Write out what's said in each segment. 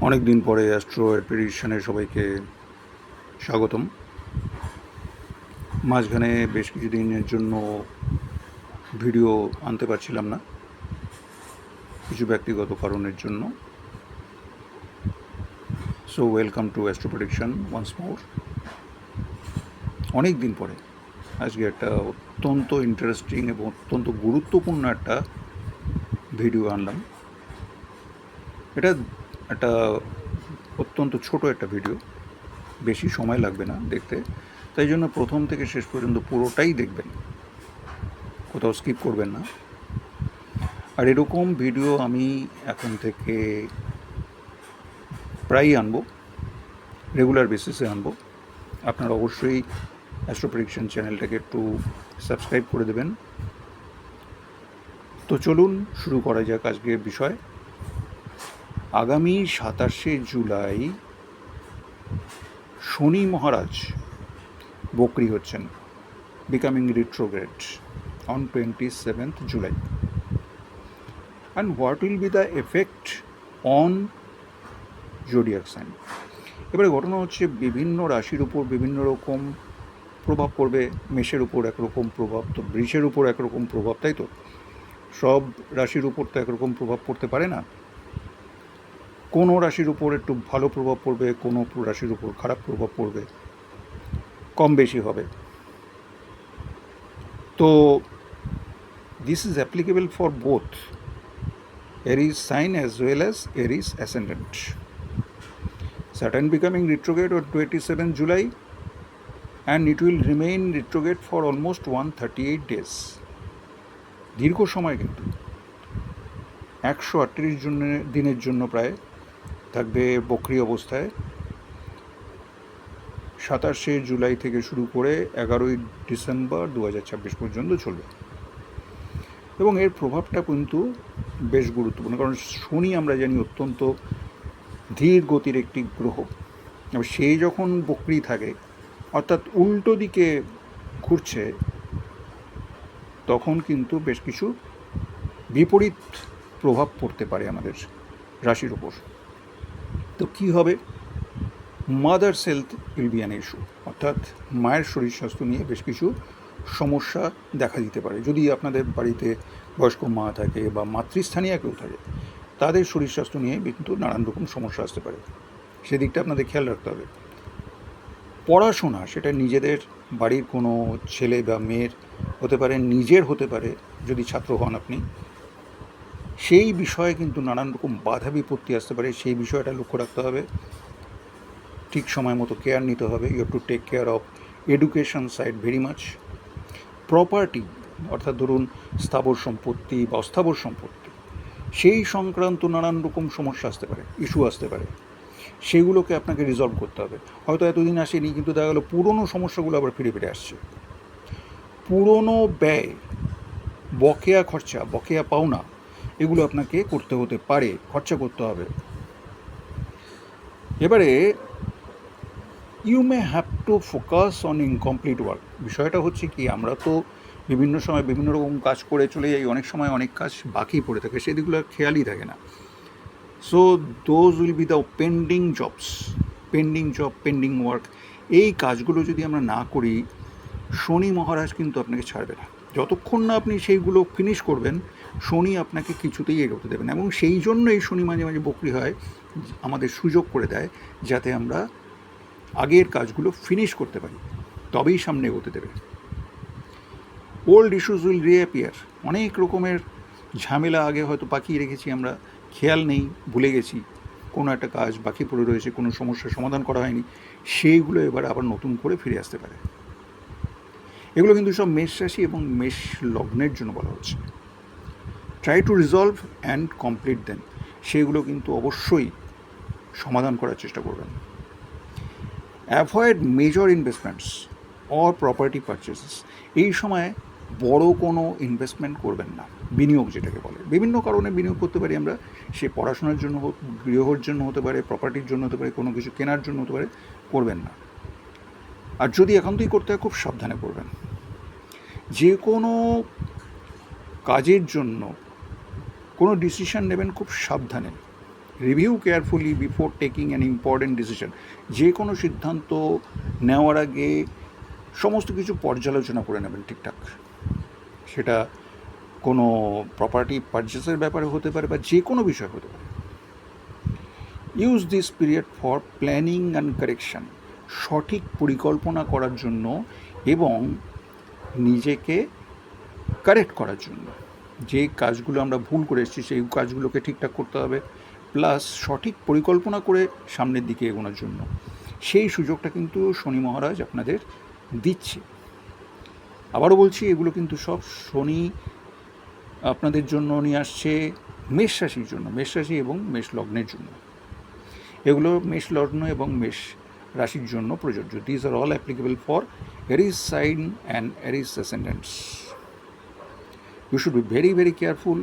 অনেক দিন পরে অ্যাস্ট্রো প্রেডিকশনে সবাইকে স্বাগতম। মাঝখানে বেশ কিছুদিনের জন্য ভিডিও আনতে পারছিলাম না কিছু ব্যক্তিগত কারণের জন্য। So welcome to astro prediction once more. অনেক দিন পরে আজকে একটা অত্যন্ত ইন্টারেস্টিং এবং অত্যন্ত গুরুত্বপূর্ণ একটা ভিডিও আনলাম। এটা একটা অত্যন্ত ছোট একটা ভিডিও, বেশি সময় লাগবে না দেখতে, তাই জন্য প্রথম থেকে শেষ পর্যন্ত পুরোটাই দেখবেন, কোথাও স্কিপ করবেন না। আর এরকম ভিডিও আমি এখন থেকে প্রায়ই আনবো, রেগুলার বেসিসে আনবো। আপনারা অবশ্যই অ্যাস্ট্রো প্রেডিকশন চ্যানেলটাকে একটু সাবস্ক্রাইব করে দেবেন। তো চলুন শুরু করা যাক আজকের বিষয়। আগামী 27শে জুলাই শনি মহারাজ বকরি হচ্ছেন, becoming retrograde on 27th July. And what will be the effect on zodiac sign? এবারে ঘটনা হচ্ছে বিভিন্ন রাশির উপর বিভিন্ন রকম প্রভাব পড়বে। মেষের উপর একরকম প্রভাব, তো বৃষের উপর একরকম প্রভাব, তাই তো? সব রাশির উপর তো একরকম প্রভাব পড়তে পারে না। কোনো রাশির উপর একটু ভালো প্রভাব পড়বে, কোনো রাশির উপর খারাপ প্রভাব পড়বে, কম বেশি হবে। তো this is applicable for both Aries sign as well as Aries ascendant. Saturn becoming retrograde on 27th July, and it will remain retrograde for almost 138 days. দীর্ঘ সময়, কিন্তু 138 দিনের জন্য প্রায় থাকবে বক্রি অবস্থায়। 27শে জুলাই থেকে শুরু করে 11ই ডিসেম্বর 2026 পর্যন্ত চলবে। এবং এর প্রভাবটা কিন্তু বেশ গুরুত্বপূর্ণ, কারণ শনি আমরা জানি অত্যন্ত ধীর গতির একটি গ্রহ। এবার সেই যখন বক্রি থাকে, অর্থাৎ উল্টো দিকে ঘুরছে, তখন কিন্তু বেশ কিছু বিপরীত প্রভাব পড়তে পারে আমাদের রাশির ওপর। তো কী হবে? Mother's health will be an issue, অর্থাৎ মায়ের শরীর স্বাস্থ্য নিয়ে বেশ কিছু সমস্যা দেখা দিতে পারে। যদি আপনাদের বাড়িতে বয়স্ক মা থাকে বা মাতৃস্থানীয় কেউ থাকে, তাদের শরীর স্বাস্থ্য নিয়ে কিন্তু নানান রকম সমস্যা আসতে পারে, সেদিকটা আপনাদের খেয়াল রাখতে হবে। পড়াশোনা, সেটা নিজেদের বাড়ির কোনো ছেলে বা মেয়ের হতে পারে, নিজের হতে পারে যদি ছাত্র হন আপনি, সেই বিষয়ে কিন্তু নানান রকম বাধা বিপত্তি আসতে পারে। সেই বিষয়টা লক্ষ্য রাখতে হবে, ঠিক সময় মতো কেয়ার নিতে হবে। You have to take care of education side very much. Property, অর্থাৎ ধরুন স্থাবর সম্পত্তি বা অস্থাবর সম্পত্তি, সেই সংক্রান্ত নানান রকম সমস্যা আসতে পারে, ইস্যু আসতে পারে, সেগুলোকে আপনাকে রিজলভ করতে হবে। হয়তো এতদিন আসেনি, কিন্তু দেখা গেলো পুরনো সমস্যাগুলো আবার ফিরে ফিরে আসছে। পুরনো ব্যয়, বকেয়া খরচা, বকেয়া পাওনা, এগুলো আপনাকে করতে হতে পারে, খরচা করতে হবে। এবারে you may have to focus on incomplete work. বিষয়টা হচ্ছে কি, আমরা তো বিভিন্ন সময় বিভিন্ন রকম কাজ করে চলে যাই, অনেক সময় অনেক কাজ বাকি পড়ে থাকে, সেদিকগুলো খেয়ালই থাকে না। So those will be the pending jobs, pending job, pending work. এই কাজগুলো যদি আমরা না করি, শনি মহারাজ কিন্তু আপনাকে ছাড়বে না। যতক্ষণ না আপনি সেইগুলো ফিনিশ করবেন, শনি আপনাকে কিছুতেই এগোতে দেবেন। এবং সেই জন্য এই শনি মাঝে মাঝে বকরি হয়, আমাদের সুযোগ করে দেয় যাতে আমরা আগের কাজগুলো ফিনিশ করতে পারি, তবেই সামনে এগোতে দেবে। Old issues will reappear. অনেক রকমের ঝামেলা আগে হয়তো পাকিয়ে রেখেছি আমরা, খেয়াল নেই, ভুলে গেছি, কোনো একটা কাজ বাকি পড়ে রয়েছে, কোনো সমস্যার সমাধান করা হয়নি, সেইগুলো এবার আবার নতুন করে ফিরে আসতে পারে। এগুলো কিন্তু সব মেষ রাশি এবং মেষ লগ্নের জন্য বলা হচ্ছে। Try to resolve and complete then. সেগুলো কিন্তু অবশ্যই সমাধান করার চেষ্টা করবেন। Avoid major investments or property purchases. এই সময় বড় কোনো ইনভেস্টমেন্ট করবেন না, বিনিয়োগ যেটাকে বলে। বিভিন্ন কারণে বিনিয়োগ করতে পারি আমরা, সে পড়াশোনার জন্য হোক, গৃহর জন্য হতে পারে, প্রপার্টির জন্য হতে পারে, কোনো কিছু কেনার জন্য হতে পারে, করবেন না। আর যদি একান্তই করতে হয়, খুব সাবধানে করবেন। যে কোনো কাজের জন্য কোনো ডিসিশন নেবেন খুব সাবধানে, review carefully before taking an important decision. যে কোনো সিদ্ধান্ত নেওয়ার আগে সমস্ত কিছু পর্যালোচনা করে নেবেন ঠিকঠাক। সেটা কোনো প্রপার্টি পারচেসের ব্যাপারে হতে পারে বা যে কোনো বিষয় হতে পারে। Use this period for planning and correction, সঠিক পরিকল্পনা করার জন্য এবং নিজেকে কারেক্ট করার জন্য। যে কাজগুলো আমরা ভুল করে এসেছি সেই কাজগুলোকে ঠিকঠাক করতে হবে, প্লাস সঠিক পরিকল্পনা করে সামনের দিকে এগোনোর জন্য। সেই সুযোগটা কিন্তু শনি মহারাজ আপনাদের দিচ্ছে। আবারও বলছি, এগুলো কিন্তু সব শনি আপনাদের জন্য নিয়ে আসছে মেষ রাশির জন্য, মেষ রাশি এবং মেষ লগ্নের জন্য। এগুলো মেষ লগ্ন এবং মেষ রাশির জন্য প্রযোজ্য। This are all applicable for Aries sign and Aries ascendants. You should be very, very careful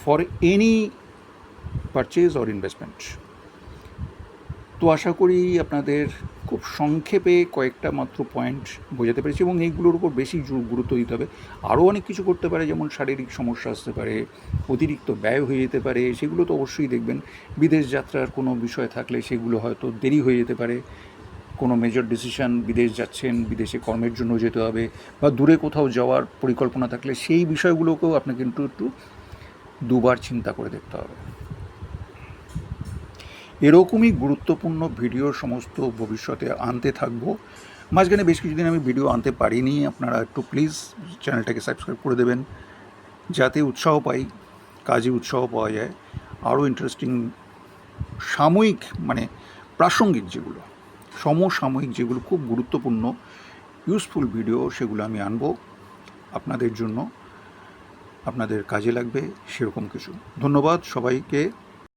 for any purchase or investment. তো আশা করি আপনাদের খুব সংক্ষেপে কয়েকটা মাত্র পয়েন্ট বোঝাতে পেরেছি এবং এইগুলোর উপর বেশি গুরুত্ব দিতে হবে। আরও অনেক কিছু করতে পারে, যেমন শারীরিক সমস্যা আসতে পারে, অতিরিক্ত ব্যয় হয়ে যেতে পারে, সেগুলো তো অবশ্যই দেখবেন। বিদেশ যাত্রার কোনো বিষয় থাকলে সেগুলো হয়তো দেরি হয়ে যেতে পারে। কোনো মেজর ডিসিশান, বিদেশ যাচ্ছেন, বিদেশে কর্মের জন্য যেতে হবে বা দূরে কোথাও যাওয়ার পরিকল্পনা থাকলে সেই বিষয়গুলোকেও আপনাকে কিন্তু একটু দুবার চিন্তা করে দেখতে হবে। এরকমই গুরুত্বপূর্ণ ভিডিও সমস্ত ভবিষ্যতে আনতে থাকবো। মাঝখানে বেশ কিছুদিন আমি ভিডিও আনতে পারিনি, আপনারা একটু প্লিজ চ্যানেলটাকে সাবস্ক্রাইব করে দেবেন, যাতে উৎসাহ পাই, কাজে উৎসাহ পাওয়া যায়। আরও ইন্টারেস্টিং সাময়িক মানে প্রাসঙ্গিক যেগুলো, সমসাময়িক যেগুলো খুব গুরুত্বপূর্ণ ইউজফুল ভিডিও, সেগুলো আমি আনবো আপনাদের জন্য, আপনাদের কাজে লাগবে সেরকম কিছু। ধন্যবাদ সবাইকে।